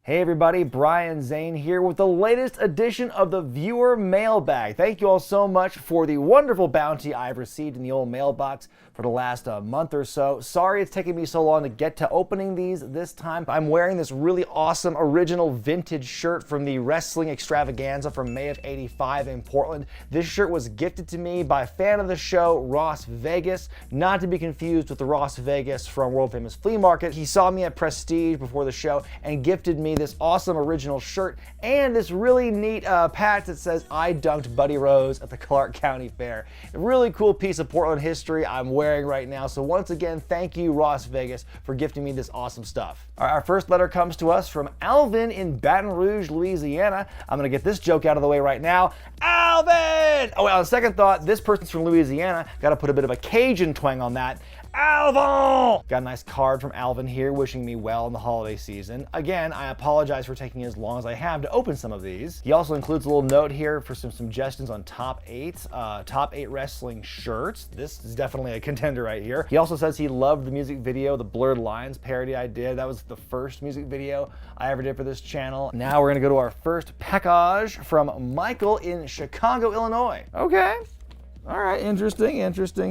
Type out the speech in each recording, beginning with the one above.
Hey everybody, Brian Zane here with the latest edition of the Viewer Mailbag. Thank you all so much for the wonderful bounty I've received in the old mailbox for the last month or so. Sorry it's taken me so long to get to opening these this time. I'm wearing this really awesome original vintage shirt from the Wrestling Extravaganza from May of '85 in Portland. This shirt was gifted to me by a fan of the show, Ross Vegas, not to be confused with the Ross Vegas from World Famous Flea Market. He saw me at Prestige before the show and gifted me this awesome original shirt and this really neat patch that says I dunked Buddy Rose at the Clark County Fair. A really cool piece of Portland history I'm wearing right now. So once again, thank you Ross Vegas for gifting me this awesome stuff. All right, our first letter comes to us from Alvin in Baton Rouge, Louisiana. I'm gonna get this joke out of the way right now. Alvin! Oh, on second thought, this person's from Louisiana. Gotta put a bit of a Cajun twang on that. Alvin! Got a nice card from Alvin here wishing me well in the holiday season. Again, I apologize for taking as long as I have to open some of these. He also includes a little note here for some suggestions on top 8 wrestling shirts. This is definitely a contender right here. He also says he loved the music video, the Blurred Lines parody I did. That was the first music video I ever did for this channel. Now we're gonna go to our first package from Michael in Chicago, Illinois. Okay. All right, interesting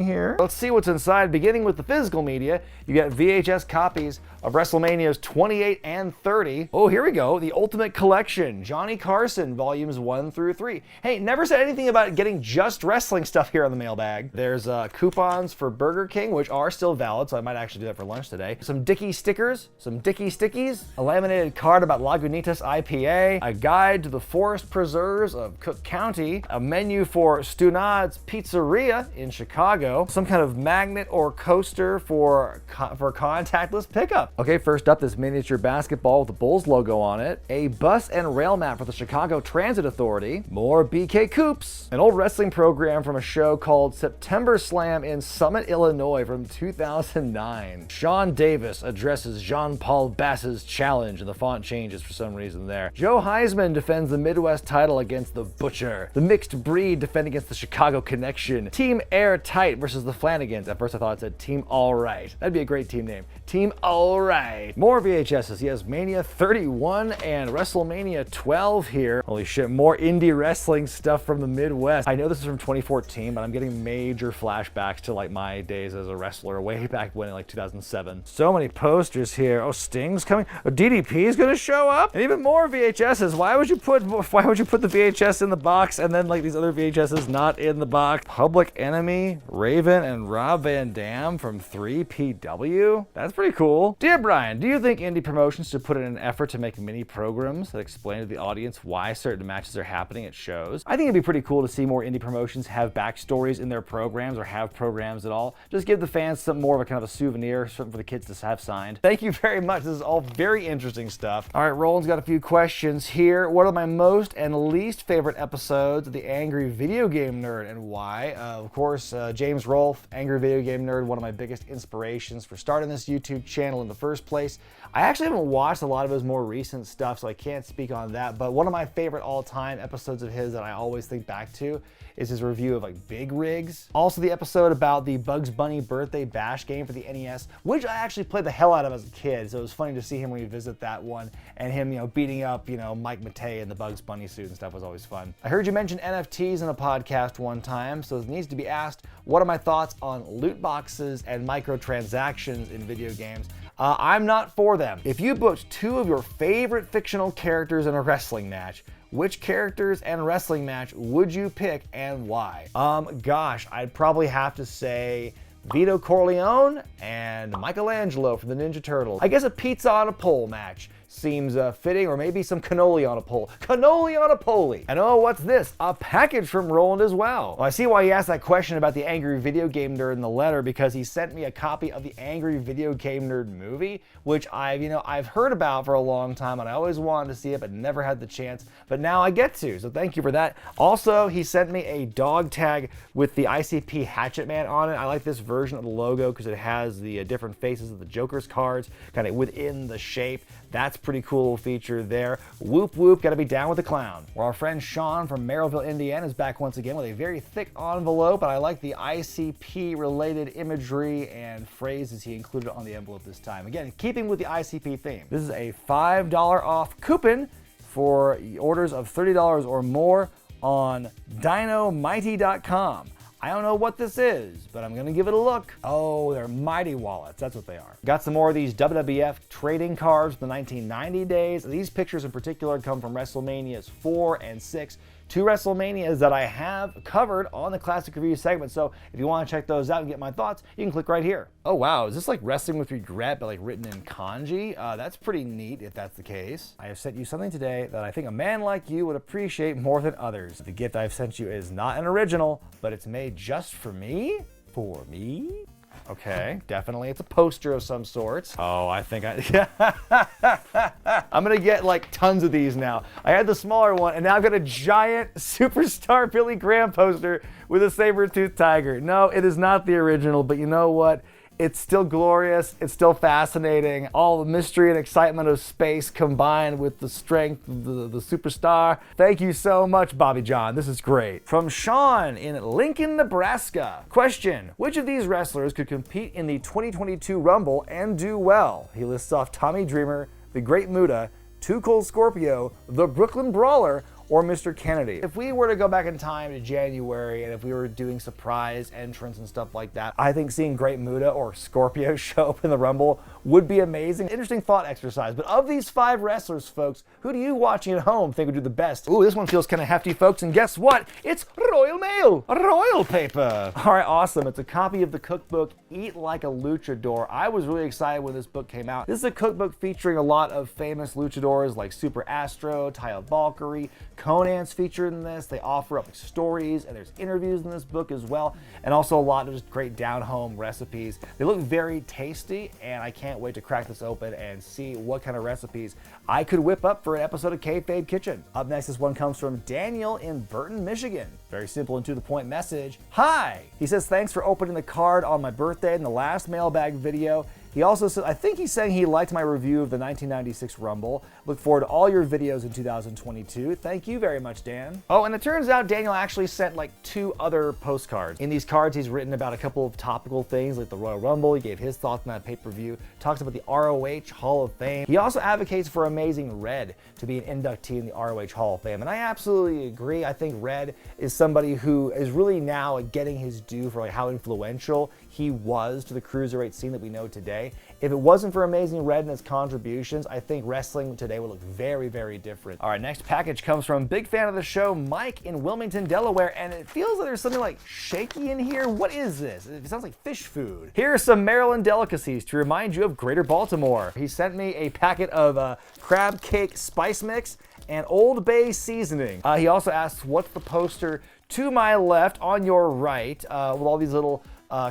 here. Let's see what's inside. Beginning with the physical media, you got VHS copies of WrestleManias 28 and 30. Oh, here we go. The Ultimate Collection, Johnny Carson, volumes 1 through 3. Hey, never said anything about getting just wrestling stuff here on the mailbag. There's coupons for Burger King, which are still valid, so I might actually do that for lunch today. Some Dickie stickers, some Dickie stickies, a laminated card about Lagunitas IPA, a guide to the forest preserves of Cook County, a menu for Stunad's Pizzeria in Chicago, some kind of magnet or coaster for contactless pickup. Okay, first up, this miniature basketball with the Bulls logo on it, a bus and rail map for the Chicago Transit Authority, more BK Coops, an old wrestling program from a show called September Slam in Summit, Illinois from 2009. Sean Davis addresses Jean-Paul Bass's challenge, and the font changes for some reason there. Joe Heisman defends the Midwest title against the Butcher. The Mixed Breed defend against the Chicago Connection. Team Airtight versus the Flanagans. At first I thought it said Team All Right. That'd be a great team name. Team All Right. More VHSs. He has Mania 31 and WrestleMania 12 here. Holy shit, more indie wrestling stuff from the Midwest. I know this is from 2014, but I'm getting major flashbacks to like my days as a wrestler way back when in like 2007. So many posters here. Oh, Sting's coming. Oh, DDP is gonna show up. And even more VHSs. Why would you put the VHS in the box and then like these other VHSs not in the box? Public Enemy, Raven, and Rob Van Dam from 3PW. That's pretty cool. Dear Brian, do you think indie promotions should put in an effort to make mini programs that explain to the audience why certain matches are happening at shows? I think it'd be pretty cool to see more indie promotions have backstories in their programs or have programs at all. Just give the fans some more of a kind of a souvenir, something for the kids to have signed. Thank you very much. This is all very interesting stuff. All right, Roland's got a few questions here. What are my most and least favorite episodes of The Angry Video Game Nerd and why? Of course, James Rolfe, Angry Video Game Nerd, one of my biggest inspirations for starting this YouTube channel in the first place. I actually haven't watched a lot of his more recent stuff, so I can't speak on that, but one of my favorite all-time episodes of his that I always think back to is his review of like Big Rigs. Also the episode about the Bugs Bunny Birthday Bash game for the NES, which I actually played the hell out of as a kid, so it was funny to see him revisit that one, and him, beating up, Mike Matei in the Bugs Bunny suit and stuff was always fun. I heard you mention NFTs in a podcast one time, so it needs to be asked, what are my thoughts on loot boxes and microtransactions in video games? I'm not for them. If you booked 2 of your favorite fictional characters in a wrestling match, which characters and wrestling match would you pick and why? Gosh, I'd probably have to say Vito Corleone and Michelangelo from the Ninja Turtles. I guess a pizza on a pole match seems fitting, or maybe some cannoli on a pole. Cannoli on a pole. And oh, what's this? A package from Roland as well. Well, I see why he asked that question about the Angry Video Game Nerd in the letter, because he sent me a copy of the Angry Video Game Nerd movie, which I've heard about for a long time, and I always wanted to see it, but never had the chance. But now I get to, so thank you for that. Also, he sent me a dog tag with the ICP Hatchet Man on it. I like this version of the logo because it has the different faces of the Joker's cards kind of within the shape. That's pretty cool feature there. Whoop whoop, gotta be down with the clown. Well, our friend Sean from Merrillville, Indiana is back once again with a very thick envelope, and I like the ICP related imagery and phrases he included on the envelope this time. Again, keeping with the ICP theme. This is a $5 off coupon for orders of $30 or more on dinomighty.com. I don't know what this is, but I'm gonna give it a look. Oh, they're Mighty wallets, that's what they are. Got some more of these WWF trading cards from the 1990 days. These pictures in particular come from WrestleManias 4 and 6, two WrestleManias that I have covered on the Classic Review segment. So if you want to check those out and get my thoughts, you can click right here. Oh wow, is this like Wrestling with Regret, but like written in kanji? That's pretty neat if that's the case. I have sent you something today that I think a man like you would appreciate more than others. The gift I've sent you is not an original, but it's made just for me? For me? Okay, definitely. It's a poster of some sort. Oh, I think I'm gonna get like tons of these now. I had the smaller one, and now I've got a giant Superstar Billy Graham poster with a saber-toothed tiger. No, it is not the original, but you know what? It's still glorious, it's still fascinating. All the mystery and excitement of space combined with the strength of the superstar. Thank you so much, Bobby John, this is great. From Sean in Lincoln, Nebraska. Question, which of these wrestlers could compete in the 2022 Rumble and do well? He lists off Tommy Dreamer, the Great Muta, Too Cold Scorpio, the Brooklyn Brawler, or Mr. Kennedy. If we were to go back in time to January and if we were doing surprise entrants and stuff like that, I think seeing Great Muta or Scorpio show up in the Rumble would be amazing. Interesting thought exercise. But of these 5 wrestlers, folks, who do you watching at home think would do the best? Ooh, this one feels kind of hefty, folks, and guess what? It's Royal Mail, Royal paper. All right, awesome. It's a copy of the cookbook, Eat Like a Luchador. I was really excited when this book came out. This is a cookbook featuring a lot of famous luchadors like Super Astro, Taya Valkyrie, Conan's featured in this. They offer up stories, and there's interviews in this book as well, and also a lot of just great down-home recipes. They look very tasty, and I can't wait to crack this open and see what kind of recipes I could whip up for an episode of Kayfabe Kitchen. Up next, this one comes from Daniel in Burton, Michigan. Very simple and to-the-point message. Hi! He says, thanks for opening the card on my birthday in the last mailbag video. He also said, I think he's saying he liked my review of the 1996 Rumble. Look forward to all your videos in 2022. Thank you very much, Dan. Oh, and it turns out Daniel actually sent like 2 other postcards. In these cards, he's written about a couple of topical things like the Royal Rumble. He gave his thoughts on that pay-per-view, talks about the ROH Hall of Fame. He also advocates for Amazing Red to be an inductee in the ROH Hall of Fame, and I absolutely agree. I think Red is somebody who is really now getting his due for like how influential he was to the cruiserweight scene that we know today. If it wasn't for Amazing Red and his contributions, I think wrestling today would look very, very different. All right, next package comes from big fan of the show, Mike in Wilmington, Delaware, and it feels like there's something like shaky in here. What is this? It sounds like fish food. Here are some Maryland delicacies to remind you of Greater Baltimore. He sent me a packet of crab cake spice mix and Old Bay seasoning. He also asks, what's the poster to my left on your right with all these little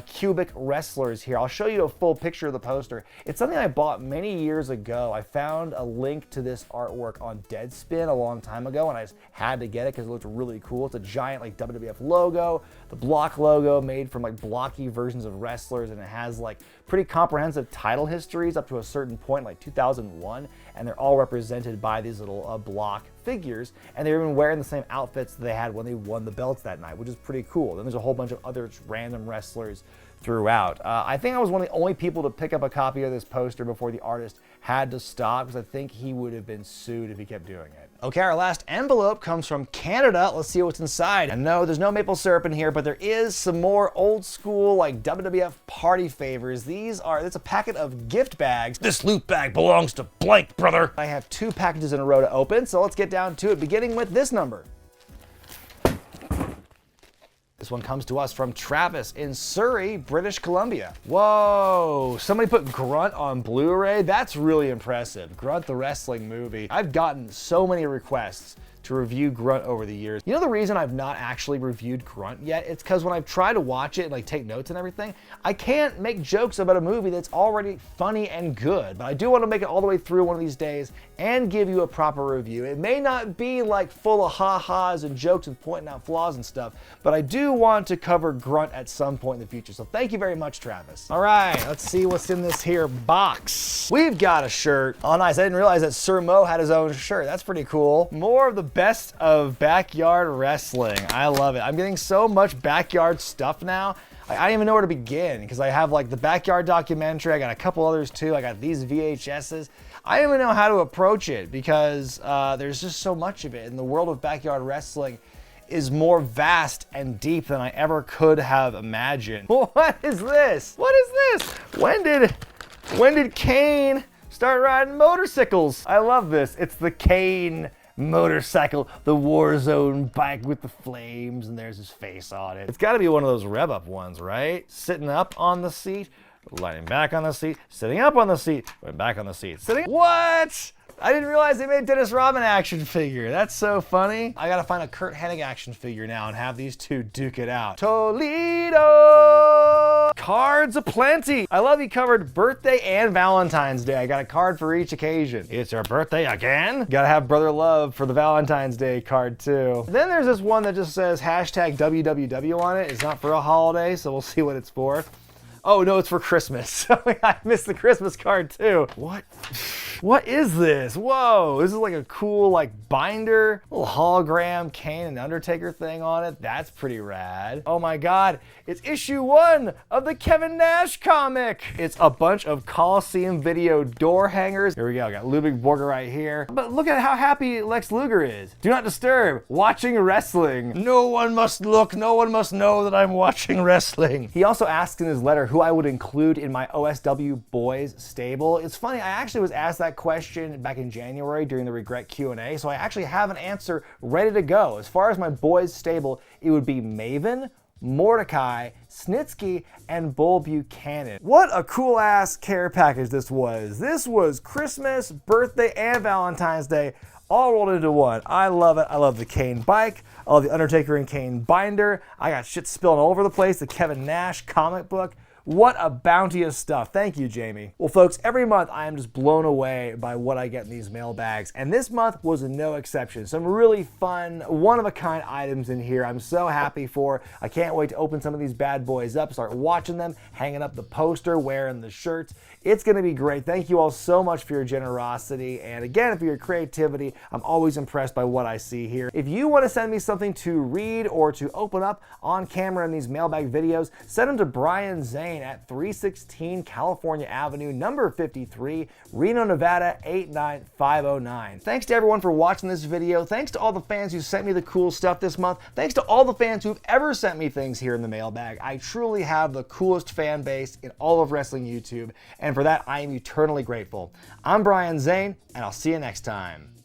cubic wrestlers here. I'll show you a full picture of the poster. It's something I bought many years ago. I found a link to this artwork on Deadspin a long time ago, and I just had to get it because it looked really cool. It's a giant like WWF logo, the block logo made from like blocky versions of wrestlers, and it has like pretty comprehensive title histories up to a certain point, like 2001, and they're all represented by these little block figures, and they're even wearing the same outfits that they had when they won the belts that night, which is pretty cool. Then there's a whole bunch of other random wrestlers throughout. I think I was one of the only people to pick up a copy of this poster before the artist had to stop, because I think he would have been sued if he kept doing it. Okay, our last envelope comes from Canada. Let's see what's inside. And no, there's no maple syrup in here, but there is some more old school like WWF party favors. It's a packet of gift bags. This loot bag belongs to blank, brother. I have 2 packages in a row to open, so let's get down to it, beginning with this number. This one comes to us from Travis in Surrey, British Columbia. Whoa, somebody put Grunt on Blu-ray? That's really impressive. Grunt the wrestling movie. I've gotten so many requests to review Grunt over the years. You know the reason I've not actually reviewed Grunt yet? It's because when I've tried to watch it and like take notes and everything, I can't make jokes about a movie that's already funny and good. But I do want to make it all the way through one of these days and give you a proper review. It may not be like full of ha-has and jokes and pointing out flaws and stuff, but I do want to cover Grunt at some point in the future. So thank you very much, Travis. All right, let's see what's in this here box. We've got a shirt. Oh, nice. I didn't realize that Sir Mo had his own shirt. That's pretty cool. More of the best of backyard wrestling. I love it. I'm getting so much backyard stuff now. I don't even know where to begin because I have like the backyard documentary. I got a couple others too. I got these VHSs. I don't even know how to approach it because there's just so much of it. And the world of backyard wrestling is more vast and deep than I ever could have imagined. What is this? What is this? When did Kane start riding motorcycles? I love this. It's the Kane motorcycle, the Warzone bike with the flames, and there's his face on it. It's got to be one of those rev up ones, right? Sitting up on the seat, lying back on the seat, sitting up on the seat, going back on the seat, sitting. What? I didn't realize they made Dennis Rodman action figure. That's so funny. I gotta find a Kurt Hennig action figure now and have these two duke it out. Toledo! Cards aplenty. I love you covered birthday and Valentine's Day. I got a card for each occasion. It's your birthday again? Gotta have brother love for the Valentine's Day card too. Then there's this one that just says hashtag WWW on it. It's not for a holiday, so we'll see what it's for. Oh no, it's for Christmas. I missed the Christmas card too. What is this? Whoa, this is like a cool like binder, little hologram Kane and Undertaker thing on it. That's pretty rad. Oh my God, it's issue 1 of the Kevin Nash comic. It's a bunch of Coliseum video door hangers. Here we go, I got Ludwig Borger right here. But look at how happy Lex Luger is. Do not disturb, watching wrestling. No one must look, no one must know that I'm watching wrestling. He also asked in his letter who I would include in my OSW boys stable. It's funny, I actually was asked that question back in January during the Wregret Q&A, so I actually have an answer ready to go. As far as my boys stable, it would be Maven, Mordecai, Snitsky, and Bull Buchanan. What a cool ass care package this was. This was Christmas, birthday, and Valentine's Day all rolled into one. I love it. I love the Kane bike. I love the Undertaker and Kane binder. I got shit spilling all over the place. The Kevin Nash comic book. What a bounty of stuff. Thank you, Jamie. Well, folks, every month I am just blown away by what I get in these mailbags, and this month was no exception. Some really fun, one-of-a-kind items in here I'm so happy for. I can't wait to open some of these bad boys up, start watching them, hanging up the poster, wearing the shirts. It's gonna be great. Thank you all so much for your generosity, and again, for your creativity. I'm always impressed by what I see here. If you wanna send me something to read or to open up on camera in these mailbag videos, send them to Brian Zane at 316 California Avenue, number 53, Reno, Nevada, 89509. Thanks to everyone for watching this video. Thanks to all the fans who sent me the cool stuff this month. Thanks to all the fans who've ever sent me things here in the mailbag. I truly have the coolest fan base in all of wrestling YouTube, and for that, I am eternally grateful. I'm Brian Zane, and I'll see you next time.